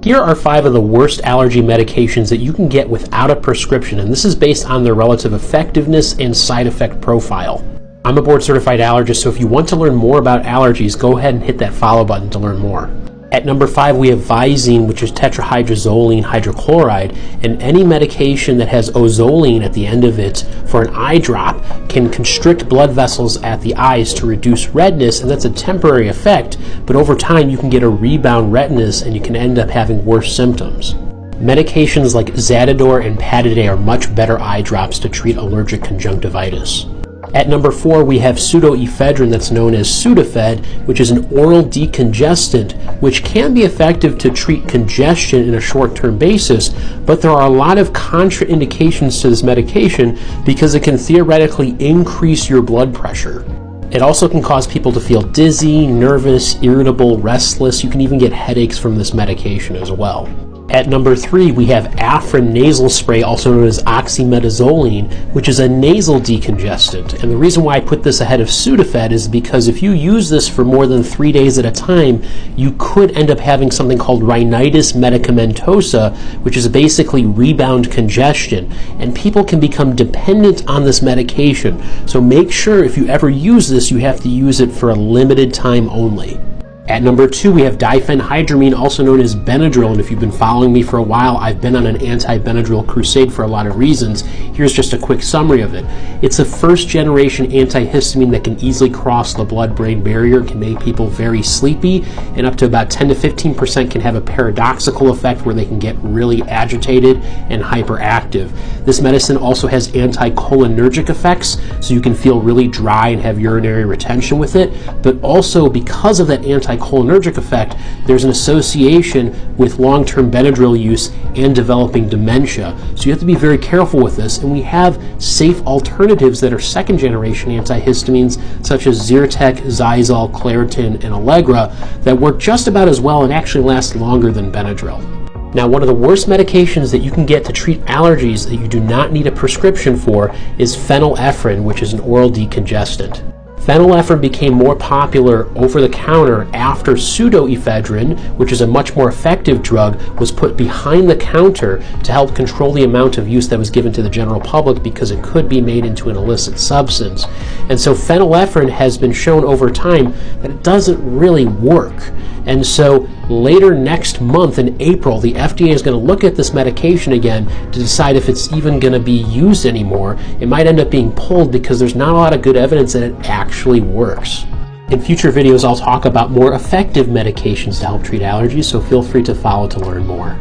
Here are 5 of the worst allergy medications that you can get without a prescription, and this is based on their relative effectiveness and side effect profile. I'm a board-certified allergist, so if you want to learn more about allergies, go ahead and hit that follow button to learn more. At number 5, we have Visine, which is tetrahydrozoline hydrochloride, and any medication that has ozolene at the end of it for an eye drop can constrict blood vessels at the eyes to reduce redness, and that's a temporary effect, but over time you can get a rebound redness and you can end up having worse symptoms. Medications like Zatador and Pataday are much better eye drops to treat allergic conjunctivitis. At number 4, we have pseudoephedrine that's known as Sudafed, which is an oral decongestant, which can be effective to treat congestion in a short-term basis, but there are a lot of contraindications to this medication because it can theoretically increase your blood pressure. It also can cause people to feel dizzy, nervous, irritable, restless. You can even get headaches from this medication as well. At number 3, we have Afrin nasal spray, also known as oxymetazoline, which is a nasal decongestant. And the reason why I put this ahead of Sudafed is because if you use this for more than 3 days at a time, you could end up having something called rhinitis medicamentosa, which is basically rebound congestion. And people can become dependent on this medication. So make sure if you ever use this, you have to use it for a limited time only. At number 2, we have diphenhydramine, also known as Benadryl, and if you've been following me for a while, I've been on an anti-Benadryl crusade for a lot of reasons. Here's just a quick summary of it. It's a first-generation antihistamine that can easily cross the blood-brain barrier, can make people very sleepy, and up to about 10 to 15% can have a paradoxical effect where they can get really agitated and hyperactive. This medicine also has anticholinergic effects, so you can feel really dry and have urinary retention with it, but also because of that anticholinergic effect, there's an association with long-term Benadryl use and developing dementia. So you have to be very careful with this, and we have safe alternatives that are second-generation antihistamines such as Zyrtec, Xyzal, Claritin, and Allegra that work just about as well and actually last longer than Benadryl. Now, one of the worst medications that you can get to treat allergies that you do not need a prescription for is phenylephrine, which is an oral decongestant. Phenylephrine became more popular over the counter after pseudoephedrine, which is a much more effective drug, was put behind the counter to help control the amount of use that was given to the general public because it could be made into an illicit substance. And so phenylephrine has been shown over time that it doesn't really work. And so later next month in April, the FDA is going to look at this medication again to decide if it's even going to be used anymore. It might end up being pulled because there's not a lot of good evidence that it actually works. In future videos, I'll talk about more effective medications to help treat allergies, so feel free to follow to learn more.